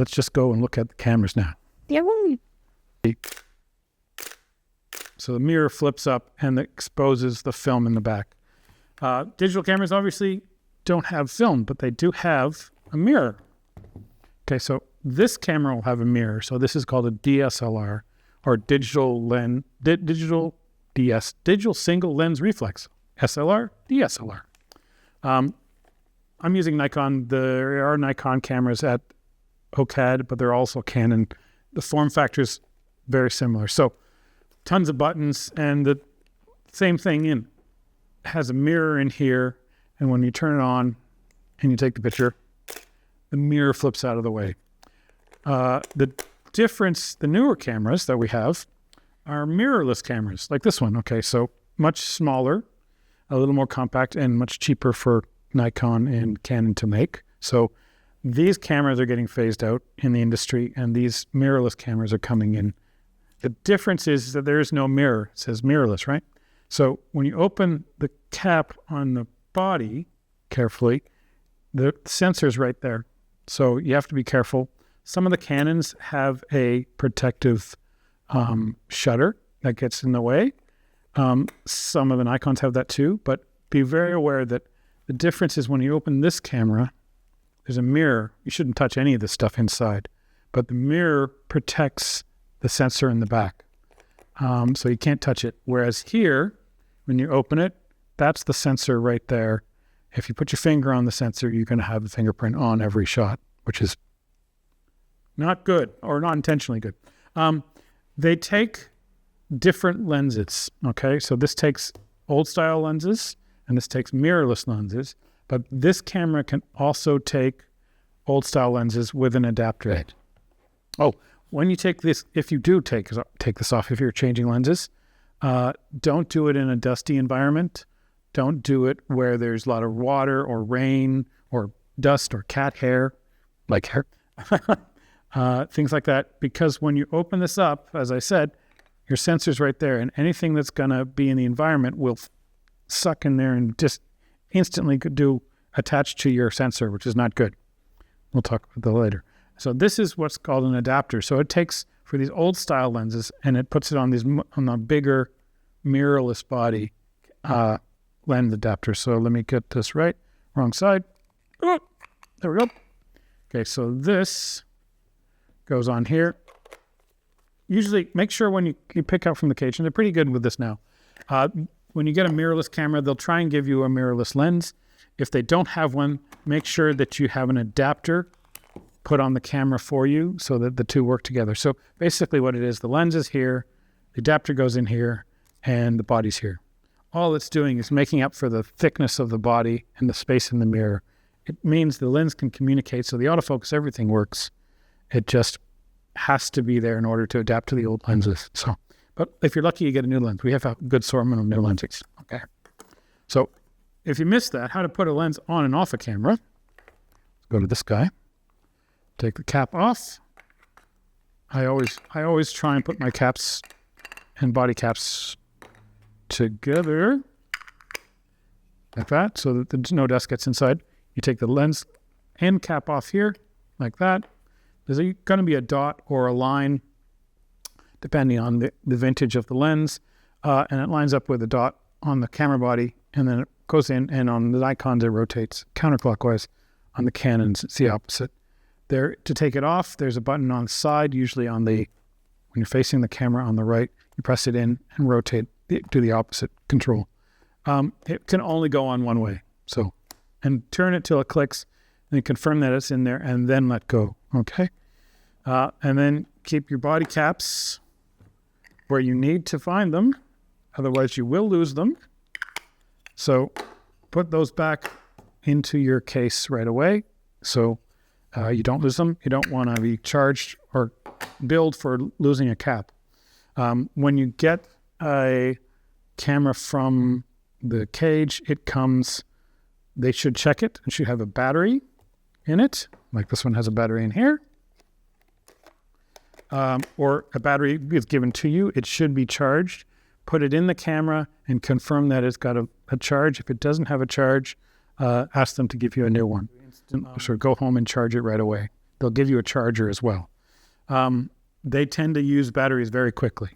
let's just go and look at the cameras now. Yeah. So the mirror flips up and it exposes the film in the back. Digital cameras obviously don't have film, but they do have a mirror. Okay, so this camera will have a mirror. So this is called a DSLR, or digital single lens reflex. SLR, DSLR. I'm using Nikon. There are Nikon cameras at OCAD, but they're also Canon. The form factor is very similar. So tons of buttons, and the same thing has a mirror in here, and when you turn it on and you take the picture, the mirror flips out of the way. The difference, the newer cameras that we have are mirrorless cameras, like this one. Okay, so much smaller, a little more compact, and much cheaper for Nikon and Canon to make. So these cameras are getting phased out in the industry, and these mirrorless cameras are coming in. The difference is that there is no mirror. It says mirrorless, right? So when you open the cap on the body carefully, the sensor's right there. So you have to be careful. Some of the Canons have a protective shutter that gets in the way. Some of the Nikons have that too, but be very aware that the difference is when you open this camera, there's a mirror. You shouldn't touch any of this stuff inside, but the mirror protects the sensor in the back. So you can't touch it. Whereas here, when you open it, that's the sensor right there. If you put your finger on the sensor, you're going to have the fingerprint on every shot, which is not good, or not intentionally good. They take different lenses, okay? So this takes old style lenses, and this takes mirrorless lenses, but this camera can also take old style lenses with an adapter. Right. Oh, when you take this, if you do take this off, if you're changing lenses, don't do it in a dusty environment. Don't do it where there's a lot of water or rain or dust or cat hair, like hair, things like that. Because when you open this up, as I said, your sensor's right there, and anything that's going to be in the environment will suck in there and just instantly attach to your sensor, which is not good. We'll talk about that later. So this is what's called an adapter. So it takes, for these old style lenses, and it puts it on the bigger mirrorless body lens adapter. So let me get this right. Wrong side. Oh, there we go. Okay, so this goes on here. Usually, make sure when you pick out from the cage, and they're pretty good with this now. When you get a mirrorless camera, they'll try and give you a mirrorless lens. If they don't have one, make sure that you have an adapter put on the camera for you so that the two work together. So basically what it is, the lens is here, the adapter goes in here, and the body's here. All it's doing is making up for the thickness of the body and the space in the mirror. It means the lens can communicate, so the autofocus, everything works. It just has to be there in order to adapt to the old lenses. So, but if you're lucky, you get a new lens. We have a good assortment of new lenses. Okay. So if you missed that, how to put a lens on and off a camera, go to this guy, take the cap off. I always try and put my caps and body caps together like that so that no dust gets inside. You take the lens and cap off here like that. There's going to be a dot or a line depending on the vintage of the lens, and it lines up with a dot on the camera body, and then it goes in, and on the Nikons it rotates counterclockwise. On the Canons it's the opposite. There, to take it off, there's a button on the side, usually when you're facing the camera on the right, you press it in and rotate to the opposite control. It can only go on one way. So, and turn it till it clicks, and then confirm that it's in there, and then let go. Okay? And then keep your body caps where you need to find them. Otherwise, you will lose them. So put those back into your case right away. So you don't lose them. You don't want to be charged or billed for losing a cap. When you get a camera from the cage, they should check it. It should have a battery in it, like this one has a battery in here. Or a battery is given to you. It should be charged. Put it in the camera and confirm that it's got a charge. If it doesn't have a charge, ask them to give you a new one. So go home and charge it right away. They'll give you a charger as well. They tend to use batteries very quickly.